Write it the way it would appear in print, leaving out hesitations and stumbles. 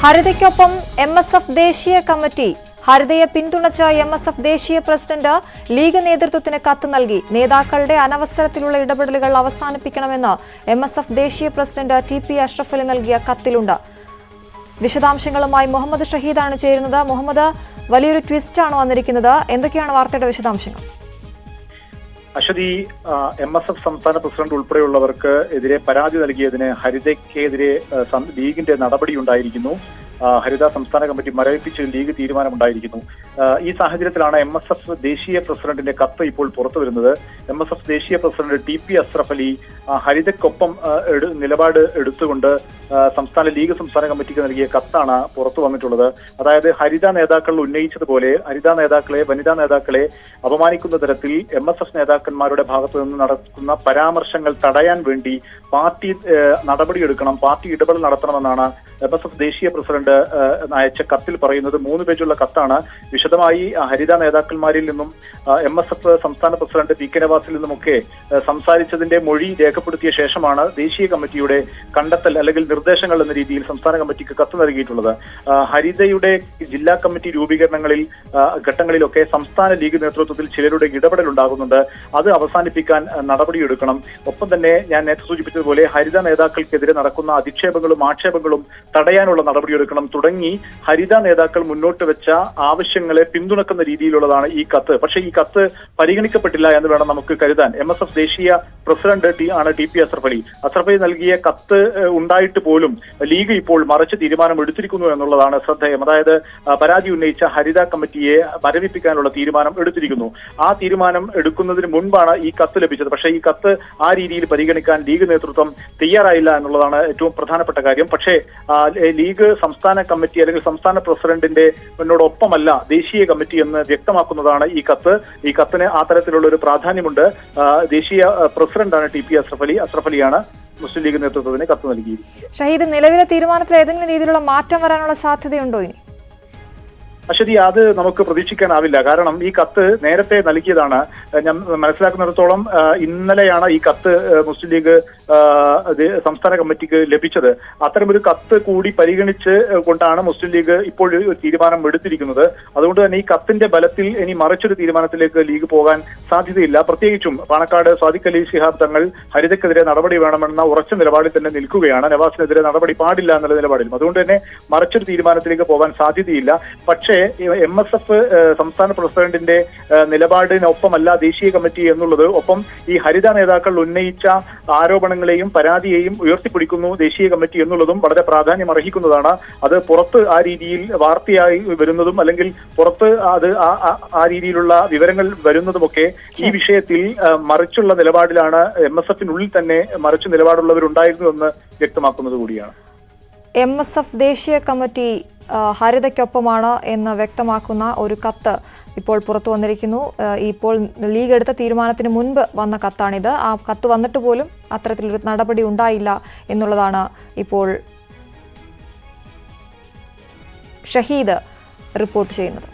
ഹരിതയ്ക്കൊപ്പം MSF ദേശീയ committee. ഹരിതയെ പിന്തുണച്ച MSF ദേശീയ പ്രസിഡന്റ് ലീഗ് നേതൃത്വത്തിന് കത്ത് നൽകി. നേതാക്കളുടെ അനവസരത്തിലുള്ള ഇടപെടലുകൾ അവസാനിപ്പിക്കണമെന്ന് MSF ദേശീയ പ്രസിഡന്റ് TP അഷ്റഫ് അലി നൽകിയ കത്തിലുണ്ട്. വിശദാംശങ്ങളുമായി മുഹമ്മദ് ഷഹീദാണ് ചേരുന്നത്. മുഹമ്മദ്, വലിയൊരു ട്വിസ്റ്റാണ് വന്നിരിക്കുന്നത്. എന്തൊക്കെയാണ് വാർത്തയുടെ വിശദാംശങ്ങൾ? അശ്വതി, MSF സംസ്ഥാന പ്രസിഡന്റ് ഉൾപ്പെടെയുള്ളവർക്ക് എതിരെ പരാതി നൽകിയതിന് ഹരിതയ്ക്കെതിരെ ലീഗിന്റെ നടപടിയുണ്ടായിരിക്കുന്നു. ഹരിത സംസ്ഥാന കമ്മിറ്റി മരവിപ്പിച്ച് ലീഗ് തീരുമാനമുണ്ടായിരിക്കുന്നു. ഈ സാഹചര്യത്തിലാണ് MSF ദേശീയ പ്രസിഡന്റിന്റെ കത്ത് ഇപ്പോൾ പുറത്തു വരുന്നത്. MSF ദേശീയ പ്രസിഡന്റ് TP അഷ്റഫ് അലി ഹരിതയ്ക്കൊപ്പം നിലപാട് എടുത്തുകൊണ്ട് ലീഗ് സംസ്ഥാന കമ്മിറ്റിക്ക് നൽകിയ കത്താണ് പുറത്തു വന്നിട്ടുള്ളത്. അതായത് ഹരിത നേതാക്കൾ ഉന്നയിച്ചതുപോലെ ഹരിത നേതാക്കളെ, വനിതാ നേതാക്കളെ അപമാനിക്കുന്ന തരത്തിൽ MSF നേതാക്കന്മാരുടെ ഭാഗത്തു നിന്ന് നടക്കുന്ന പരാമർശങ്ങൾ തടയാൻ വേണ്ടി പാർട്ടി നടപടിയെടുക്കണം, പാർട്ടി ഇടപെടൽ നടത്തണമെന്നാണ് MSF ദേശീയ പ്രസിഡന്റ് അയച്ച കത്തിൽ പറയുന്നത്. 3 പേജുള്ള കത്താണ്. വിശദമായി ഹരിത നേതാക്കന്മാരിൽ നിന്നും MSF സംസ്ഥാന പ്രസിഡന്റ് PK നവാസിൽ നിന്നുമൊക്കെ സംസാരിച്ചതിന്റെ മൊഴി രേഖപ്പെടുത്തിയ ശേഷമാണ് ദേശീയ കമ്മിറ്റിയുടെ കണ്ടെത്തൽ അല്ലെങ്കിൽ നിർദ്ദേശങ്ങൾ എന്ന രീതിയിൽ സംസ്ഥാന കമ്മിറ്റിക്ക് കത്ത് നൽകിയിട്ടുള്ളത്. ഹരിതയുടെ ജില്ലാ കമ്മിറ്റി രൂപീകരണങ്ങളിൽ ഘട്ടങ്ങളിലൊക്കെ സംസ്ഥാന ലീഗ് നേതൃത്വത്തിൽ ചിലരുടെ ഇടപെടൽ ഉണ്ടാകുന്നുണ്ട്. അത് അവസാനിപ്പിക്കാൻ നടപടിയെടുക്കണം. ഒപ്പം തന്നെ ഞാൻ നേരത്തെ സൂചിപ്പിച്ചതുപോലെ ഹരിത നേതാക്കൾക്കെതിരെ നടക്കുന്ന അധിക്ഷേപങ്ങളും ആക്ഷേപങ്ങളും തടയാനുള്ള നടപടിയെടുക്കണം തുടങ്ങി ഹരിത നേതാക്കൾ മുന്നോട്ട് വെച്ച ആവശ്യങ്ങളെ പിന്തുണക്കുന്ന രീതിയിലുള്ളതാണ് ഈ കത്ത്. പക്ഷേ ഈ കത്ത് പരിഗണിക്കപ്പെട്ടില്ല എന്ന് വേണം നമുക്ക് കരുതാൻ. MSF ദേശീയ പ്രസിഡന്റ് ആണ് TP അഷ്റഫ് അലി. അഷ്റഫ് അലി നൽകിയ കത്ത് ഉണ്ടായിട്ട് പോലും ലീഗ് ഇപ്പോൾ മറിച്ച് തീരുമാനം എടുത്തിരിക്കുന്നു എന്നുള്ളതാണ് ശ്രദ്ധേയം. അതായത് പരാതി ഉന്നയിച്ച ഹരിത കമ്മിറ്റിയെ മരവിപ്പിക്കാനുള്ള തീരുമാനം എടുത്തിരിക്കുന്നു. ആ തീരുമാനം എടുക്കുന്നതിന് മുൻപാണ് ഈ കത്ത് ലഭിച്ചത്. പക്ഷേ ഈ കത്ത് ആ രീതിയിൽ പരിഗണിക്കാൻ ലീഗ് നേതൃത്വം തയ്യാറായില്ല എന്നുള്ളതാണ് ഏറ്റവും പ്രധാനപ്പെട്ട കാര്യം. പക്ഷേ ലീഗ് സംസ്ഥാന കമ്മിറ്റി അല്ലെങ്കിൽ സംസ്ഥാന പ്രസിഡന്റിന്റെ ഒപ്പമല്ല ദേശീയ കമ്മിറ്റി എന്ന് വ്യക്തമാക്കുന്നതാണ് ഈ കത്ത്. ഈ കത്തിന് ആ തരത്തിലുള്ള ഒരു പ്രാധാന്യമുണ്ട്. ദേശീയ പ്രസിഡന്റാണ് TP അഷ്റഫ് അലി. അഷ്റഫ് അലിയാണ് മുസ്ലിം ലീഗ് നേതൃത്വത്തിന് കത്ത് നൽകിയിരിക്കുന്നത്. ഷഹീദ്, നിലവിലെ തീരുമാനത്തിൽ ഏതെങ്കിലും രീതിയിലുള്ള മാറ്റം വരാനുള്ള സാധ്യതയുണ്ടോ ഇനി? അശ്വതി, അത് നമുക്ക് പ്രതീക്ഷിക്കാനാവില്ല. കാരണം ഈ കത്ത് നേരത്തെ നൽകിയതാണ്. ഞാൻ മനസ്സിലാക്കുന്നിടത്തോളം ഇന്നലെയാണ് ഈ കത്ത് മുസ്ലിം ലീഗ് സംസ്ഥാന കമ്മിറ്റിക്ക് ലഭിച്ചത്. അത്തരമൊരു കത്ത് കൂടി പരിഗണിച്ച് കൊണ്ടാണ് മുസ്ലിം ലീഗ് ഇപ്പോൾ തീരുമാനം എടുത്തിരിക്കുന്നത്. അതുകൊണ്ട് തന്നെ ഈ കത്തിന്റെ ബലത്തിൽ ഇനി മറിച്ചൊരു തീരുമാനത്തിലേക്ക് ലീഗ് പോകാൻ സാധ്യതയില്ല. പ്രത്യേകിച്ചും പാണക്കാട് സാദിഖ് അലി ശിഹാബ് തങ്ങൾ ഹരിതയ്ക്കെതിരെ നടപടി വേണമെന്ന ഉറച്ച നിലപാടിൽ തന്നെ നിൽക്കുകയാണ്. നവാസിനെതിരെ നടപടി പാടില്ല എന്നുള്ള നിലപാടിലും. അതുകൊണ്ട് തന്നെ മറിച്ചൊരു തീരുമാനത്തിലേക്ക് പോകാൻ സാധ്യതയില്ല. പക്ഷേ MSF സംസ്ഥാന പ്രസിഡന്റിന്റെ നിലപാടിനൊപ്പമല്ല ദേശീയ കമ്മിറ്റി എന്നുള്ളത്, ഒപ്പം ഈ ഹരിത നേതാക്കൾ ഉന്നയിച്ച ആരോപണങ്ങളെയും പരാതിയെയും ഉയർത്തിപ്പിടിക്കുന്നു ദേശീയ കമ്മിറ്റി എന്നുള്ളതും വളരെ പ്രാധാന്യം അർഹിക്കുന്നതാണ്. അത് പുറത്ത് ആ രീതിയിൽ വാർത്തയായി വരുന്നതും അല്ലെങ്കിൽ പുറത്ത് അത് ആ രീതിയിലുള്ള വിവരങ്ങൾ വരുന്നതുമൊക്കെ ഈ വിഷയത്തിൽ മറിച്ചുള്ള നിലപാടിലാണ്. MSFനുള്ളിൽ തന്നെ മറിച്ചു നിലപാടുള്ളവരുണ്ടായിരുന്നു എന്ന് വ്യക്തമാക്കുന്നത് കൂടിയാണ്. MSF ദേശീയ കമ്മിറ്റി ഹരിതയ്ക്കൊപ്പമാണ് എന്ന് വ്യക്തമാക്കുന്ന ഒരു കത്ത് ഇപ്പോൾ പുറത്തു വന്നിരിക്കുന്നു. ഇപ്പോൾ ലീഗ് എടുത്ത തീരുമാനത്തിന് മുൻപ് വന്ന കത്താണിത്. ആ കത്ത് വന്നിട്ട് പോലും അത്തരത്തിലൊരു നടപടി ഉണ്ടായില്ല എന്നുള്ളതാണ് ഇപ്പോൾ ഷഹീദ് റിപ്പോർട്ട് ചെയ്യുന്നത്.